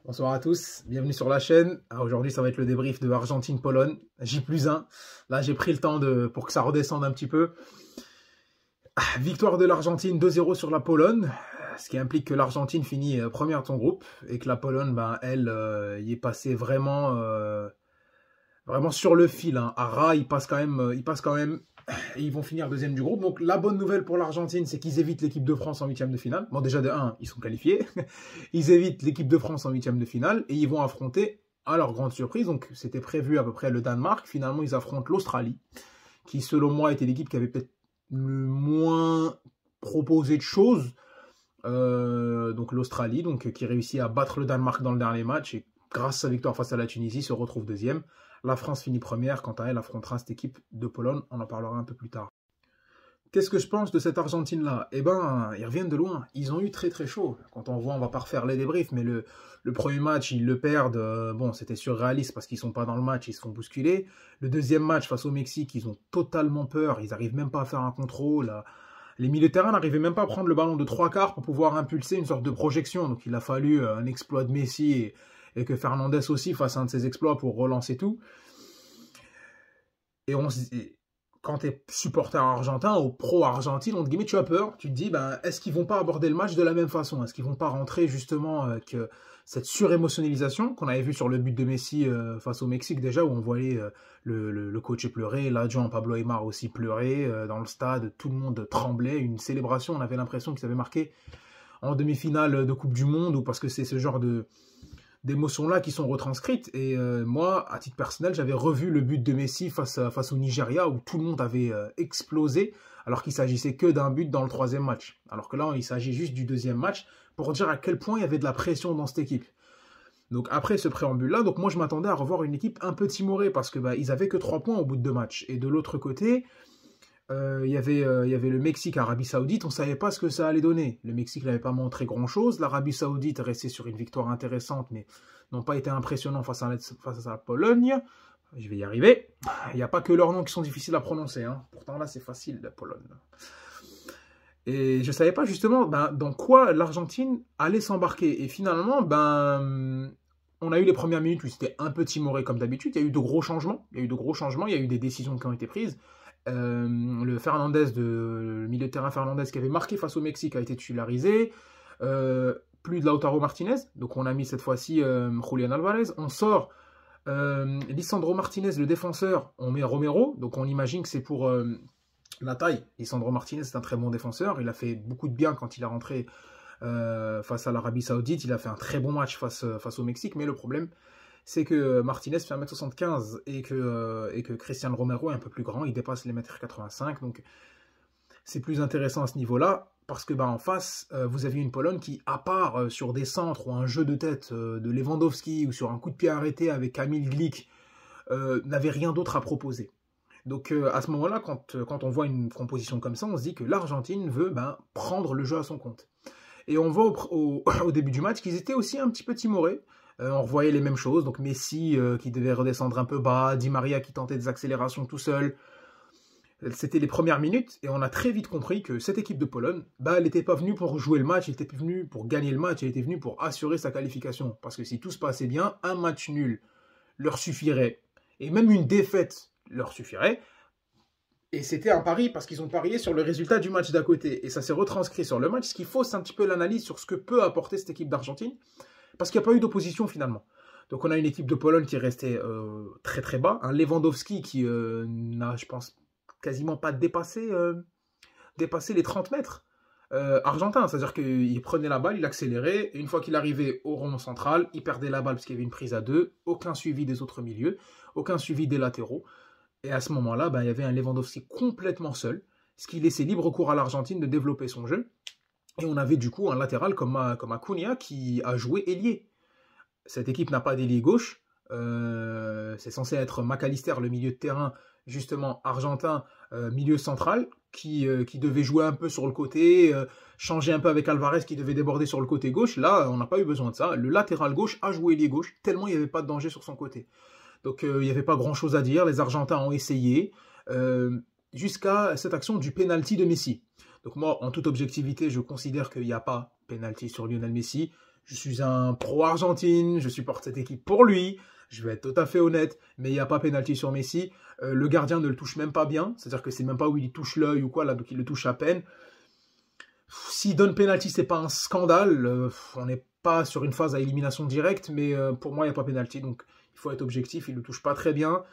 Bonsoir à tous, bienvenue sur la chaîne. Aujourd'hui, ça va être le débrief de Argentine-Pologne, J+1. Là, j'ai pris le temps pour que ça redescende un petit peu. Victoire de l'Argentine 2-0 sur la Pologne, ce qui implique que l'Argentine finit première de son groupe et que la Pologne, elle, y est passée vraiment sur le fil. Hein. À ras, ils passent quand même. Et ils vont finir deuxième du groupe. Donc la bonne nouvelle pour l'Argentine, c'est qu'ils évitent l'équipe de France en huitième de finale. Bon, déjà de 1, ils sont qualifiés. Ils évitent l'équipe de France en huitième de finale et ils vont affronter, à leur grande surprise, donc c'était prévu à peu près le Danemark. Finalement, ils affrontent l'Australie, qui selon moi était l'équipe qui avait peut-être le moins proposé de choses. Donc l'Australie, qui réussit à battre le Danemark dans le dernier match et grâce à sa victoire face à la Tunisie, se retrouve deuxième. La France finit première, quant à elle affrontera cette équipe de Pologne, on en parlera un peu plus tard. Qu'est-ce que je pense de cette Argentine-là? Eh ben, ils reviennent de loin, ils ont eu très très chaud. Quand on voit, on va pas refaire les débriefs, mais le premier match, ils le perdent, bon, c'était surréaliste parce qu'ils sont pas dans le match, ils se font bousculer. Le deuxième match face au Mexique, ils ont totalement peur, ils arrivent même pas à faire un contrôle. Les milieux de terrain n'arrivaient même pas à prendre le ballon de 3/4 pour pouvoir impulser une sorte de projection. Donc il a fallu un exploit de Messi et que Fernandez aussi fasse un de ses exploits pour relancer tout. Et quand tu es supporter argentin ou pro-Argentine, entre guillemets, tu as peur. Tu te dis, est-ce qu'ils vont pas aborder le match de la même façon? Est-ce qu'ils vont pas rentrer justement avec cette surémotionnalisation qu'on avait vu sur le but de Messi face au Mexique déjà, où on voyait le coach pleurer, l'adjoint Pablo Aimar aussi pleurer dans le stade, tout le monde tremblait, une célébration, on avait l'impression qu'ils avaient marqué en demi-finale de Coupe du Monde, ou parce que c'est ce genre d'émotions-là qui sont retranscrites. Et moi, à titre personnel, j'avais revu le but de Messi face au Nigeria, où tout le monde avait explosé, alors qu'il s'agissait que d'un but dans le troisième match. Alors que là, il s'agit juste du deuxième match, pour dire à quel point il y avait de la pression dans cette équipe. Donc après ce préambule-là, moi je m'attendais à revoir une équipe un peu timorée, parce que ils avaient que 3 points au bout de 2 matchs. Et de l'autre côté, il y avait le Mexique, Arabie Saoudite, on ne savait pas ce que ça allait donner. Le Mexique n'avait pas montré grand-chose. L'Arabie Saoudite est restée sur une victoire intéressante, mais n'ont pas été impressionnants face à la Pologne. Je vais y arriver. Il n'y a pas que leurs noms qui sont difficiles à prononcer. Hein. Pourtant là, c'est facile, la Pologne. Et je ne savais pas justement dans quoi l'Argentine allait s'embarquer. Et finalement, on a eu les premières minutes où c'était un peu timoré comme d'habitude. Il y a eu de gros changements. Il y a eu des décisions qui ont été prises. Le milieu de terrain Fernandez qui avait marqué face au Mexique a été titularisé. Plus de Lautaro Martinez. Donc on a mis cette fois-ci Julián Álvarez. On sort Lisandro Martinez, le défenseur. On met Romero. Donc on imagine que c'est pour la taille. Lisandro Martinez, c'est un très bon défenseur. Il a fait beaucoup de bien quand il est rentré face à l'Arabie Saoudite. Il a fait un très bon match face au Mexique. Mais le problème, c'est que Martinez fait 1m75 et que Cristian Romero est un peu plus grand. Il dépasse les 1m85. Donc c'est plus intéressant à ce niveau-là. Parce que en face, vous avez une Pologne qui, à part sur des centres ou un jeu de tête de Lewandowski ou sur un coup de pied arrêté avec Kamil Glik, n'avait rien d'autre à proposer. Donc à ce moment-là, quand on voit une composition comme ça, on se dit que l'Argentine veut prendre le jeu à son compte. Et on voit au début du match qu'ils étaient aussi un petit peu timorés. On revoyait les mêmes choses, donc Messi qui devait redescendre un peu bas, Di Maria qui tentait des accélérations tout seul. C'était les premières minutes et on a très vite compris que cette équipe de Pologne, elle n'était pas venue pour jouer le match, elle était venue pour gagner le match, elle était venue pour assurer sa qualification. Parce que si tout se passait bien, un match nul leur suffirait. Et même une défaite leur suffirait. Et c'était un pari parce qu'ils ont parié sur le résultat du match d'à côté. Et ça s'est retranscrit sur le match. Ce qu'il faut, c'est un petit peu l'analyse sur ce que peut apporter cette équipe d'Argentine. Parce qu'il n'y a pas eu d'opposition finalement. Donc on a une équipe de Pologne qui est restée très très bas. Un Lewandowski qui n'a, je pense, quasiment pas dépassé les 30 mètres argentins. C'est-à-dire qu'il prenait la balle, il accélérait. Et une fois qu'il arrivait au rond central, il perdait la balle parce qu'il y avait une prise à 2. Aucun suivi des autres milieux. Aucun suivi des latéraux. Et à ce moment-là, il y avait un Lewandowski complètement seul. Ce qui laissait libre cours à l'Argentine de développer son jeu. Et on avait du coup un latéral comme Acuna qui a joué ailier. Cette équipe n'a pas d'ailier gauche. C'est censé être McAllister, le milieu de terrain, justement argentin, milieu central, qui devait jouer un peu sur le côté, changer un peu avec Alvarez qui devait déborder sur le côté gauche. Là, on n'a pas eu besoin de ça. Le latéral gauche a joué ailier gauche, tellement il n'y avait pas de danger sur son côté. Donc il n'y avait pas grand-chose à dire. Les Argentins ont essayé, jusqu'à cette action du penalty de Messi. Donc moi, en toute objectivité, je considère qu'il n'y a pas penalty sur Lionel Messi. Je suis un pro-Argentine, je supporte cette équipe pour lui, je vais être tout à fait honnête, mais il n'y a pas pénalty sur Messi. Le gardien ne le touche même pas bien, c'est-à-dire que c'est même pas où il touche l'œil ou quoi, là, donc il le touche à peine. S'il donne pénalty, c'est pas un scandale, on n'est pas sur une phase à élimination directe, mais pour moi, il n'y a pas pénalty, donc il faut être objectif, il le touche pas très bien.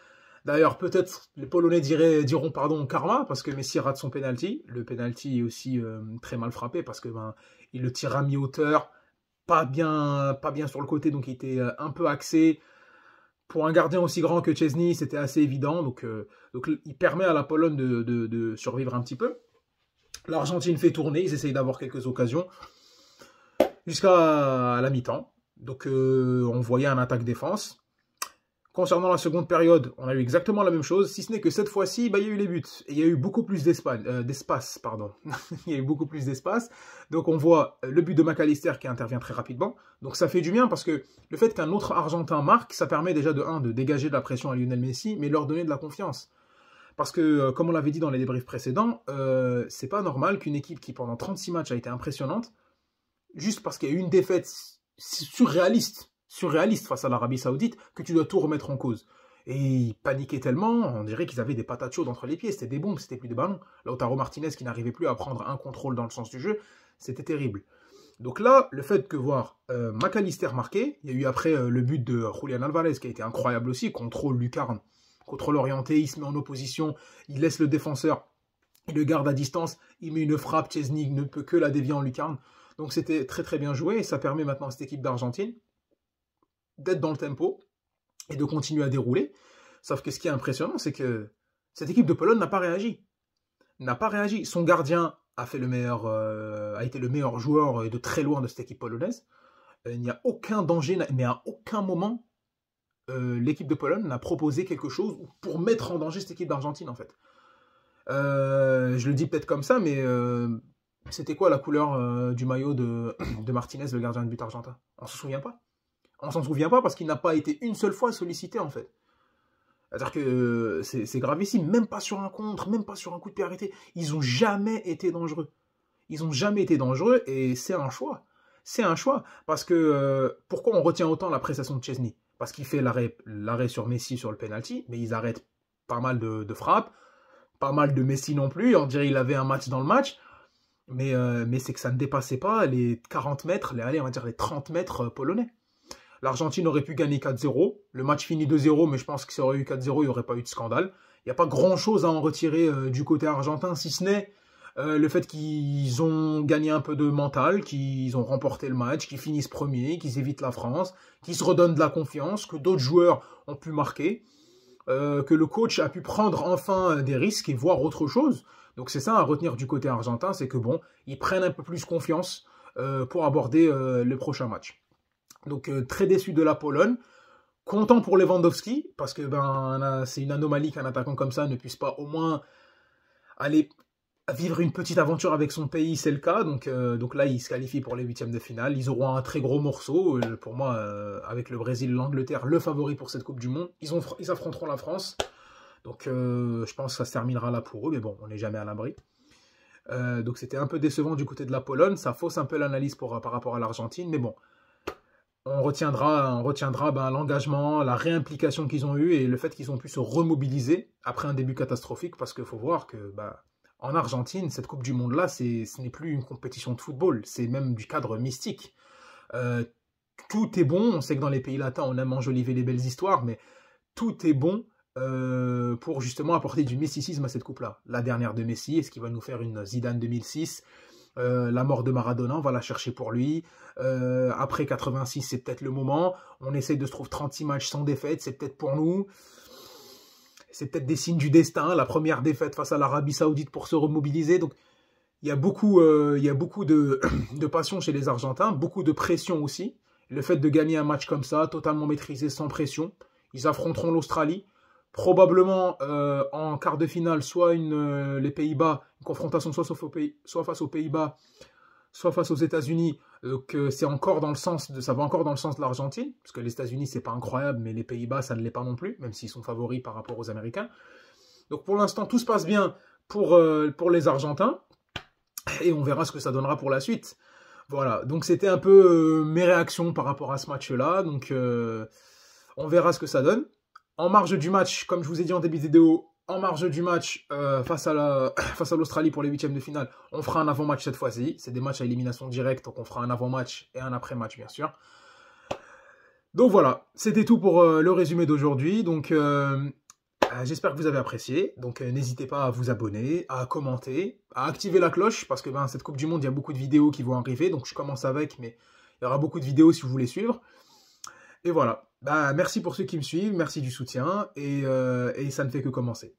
D'ailleurs, peut-être les Polonais diront pardon karma, parce que Messi rate son penalty. Le penalty est aussi très mal frappé, parce que il le tire à mi-hauteur, pas bien sur le côté, donc il était un peu axé. Pour un gardien aussi grand que Szczęsny, c'était assez évident, donc il permet à la Pologne de survivre un petit peu. L'Argentine fait tourner, ils essayent d'avoir quelques occasions, jusqu'à la mi-temps. Donc on voyait un attaque-défense. Concernant la seconde période, on a eu exactement la même chose, si ce n'est que cette fois-ci, il y a eu les buts. Et il y a eu beaucoup plus d'espace, pardon. Il y a eu beaucoup plus d'espace. Donc on voit le but de McAllister qui intervient très rapidement. Donc ça fait du bien parce que le fait qu'un autre Argentin marque, ça permet déjà de dégager de la pression à Lionel Messi, mais leur donner de la confiance. Parce que, comme on l'avait dit dans les débriefs précédents, c'est pas normal qu'une équipe qui pendant 36 matchs a été impressionnante, juste parce qu'il y a eu une défaite surréaliste face à l'Arabie Saoudite, que tu dois tout remettre en cause. Et ils paniquaient tellement, on dirait qu'ils avaient des patates chaudes entre les pieds, c'était des bombes, c'était plus des ballons. Lautaro Martinez qui n'arrivait plus à prendre un contrôle dans le sens du jeu, c'était terrible. Donc là, le fait que voir McAllister marquer, il y a eu après le but de Julián Álvarez qui a été incroyable aussi, contrôle lucarne, contrôle orienté, il se met en opposition, il laisse le défenseur, il le garde à distance, il met une frappe, Szczęsny ne peut que la dévier en lucarne. Donc c'était très très bien joué et ça permet maintenant à cette équipe d'Argentine d'être dans le tempo et de continuer à dérouler. Sauf que ce qui est impressionnant, c'est que cette équipe de Pologne n'a pas réagi. N'a pas réagi. Son gardien a été le meilleur joueur de très loin de cette équipe polonaise. Il n'y a aucun danger, mais à aucun moment, l'équipe de Pologne n'a proposé quelque chose pour mettre en danger cette équipe d'Argentine, en fait. Je le dis peut-être comme ça, mais c'était quoi la couleur du maillot de Martinez, le gardien de but argentin? On ne se souvient pas. On s'en souvient pas parce qu'il n'a pas été une seule fois sollicité, en fait. C'est-à-dire que c'est gravissime, même pas sur un contre, même pas sur un coup de pied arrêté. Ils n'ont jamais été dangereux. Ils n'ont jamais été dangereux et c'est un choix. C'est un choix. Parce que pourquoi on retient autant la prestation de Szczęsny? Parce qu'il fait l'arrêt sur Messi sur le penalty, mais ils arrêtent pas mal de frappes, pas mal de Messi non plus. On dirait qu'il avait un match dans le match. Mais c'est que ça ne dépassait pas les 40 mètres, on va dire les 30 mètres polonais. L'Argentine aurait pu gagner 4-0. Le match finit 2-0, mais je pense que ça aurait eu 4-0, il n'y aurait pas eu de scandale. Il n'y a pas grand-chose à en retirer du côté argentin, si ce n'est le fait qu'ils ont gagné un peu de mental, qu'ils ont remporté le match, qu'ils finissent premiers, qu'ils évitent la France, qu'ils se redonnent de la confiance, que d'autres joueurs ont pu marquer, que le coach a pu prendre enfin des risques et voir autre chose. Donc c'est ça à retenir du côté argentin, c'est que bon, ils prennent un peu plus confiance pour aborder le prochain match. Donc très déçu de la Pologne, content pour Lewandowski, parce que c'est une anomalie qu'un attaquant comme ça ne puisse pas au moins aller vivre une petite aventure avec son pays, c'est le cas, donc là il se qualifie pour les huitièmes de finale, ils auront un très gros morceau, pour moi avec le Brésil, l'Angleterre, le favori pour cette Coupe du Monde, ils affronteront la France, donc je pense que ça se terminera là pour eux, mais bon, on n'est jamais à l'abri. Donc c'était un peu décevant du côté de la Pologne, ça fausse un peu l'analyse par rapport à l'Argentine, mais bon, on retiendra l'engagement, la réimplication qu'ils ont eue et le fait qu'ils ont pu se remobiliser après un début catastrophique, parce qu'il faut voir que en Argentine, cette Coupe du Monde-là, ce n'est plus une compétition de football, c'est même du cadre mystique. Tout est bon, on sait que dans les pays latins, on aime enjoliver les belles histoires, mais tout est bon pour justement apporter du mysticisme à cette coupe-là. La dernière de Messi, est-ce qu'il va nous faire une Zidane 2006 ? La mort de Maradona, on va la chercher pour lui. Après 86, c'est peut-être le moment. On essaye de se trouver 36 matchs sans défaite, c'est peut-être pour nous. C'est peut-être des signes du destin. La première défaite face à l'Arabie Saoudite pour se remobiliser. Donc, il y a beaucoup de passion chez les Argentins, beaucoup de pression aussi. Le fait de gagner un match comme ça, totalement maîtrisé, sans pression. Ils affronteront l'Australie. Probablement en quart de finale, soit les Pays-Bas, une confrontation soit face aux Pays-Bas, soit face aux États-Unis. Donc ça va encore dans le sens de l'Argentine, parce que les États-Unis c'est pas incroyable, mais les Pays-Bas ça ne l'est pas non plus, même s'ils sont favoris par rapport aux Américains. Donc pour l'instant tout se passe bien pour les Argentins, et on verra ce que ça donnera pour la suite. Voilà, donc c'était un peu mes réactions par rapport à ce match-là. Donc on verra ce que ça donne. En marge du match, comme je vous ai dit en début de vidéo, en marge du match face à l'Australie pour les huitièmes de finale, on fera un avant-match cette fois-ci. C'est des matchs à élimination directe, donc on fera un avant-match et un après-match, bien sûr. Donc voilà, c'était tout pour le résumé d'aujourd'hui. Donc j'espère que vous avez apprécié. Donc n'hésitez pas à vous abonner, à commenter, à activer la cloche, parce que cette Coupe du Monde, il y a beaucoup de vidéos qui vont arriver. Donc je commence avec, mais il y aura beaucoup de vidéos si vous voulez suivre. Et voilà. Merci pour ceux qui me suivent, merci du soutien, et ça ne fait que commencer.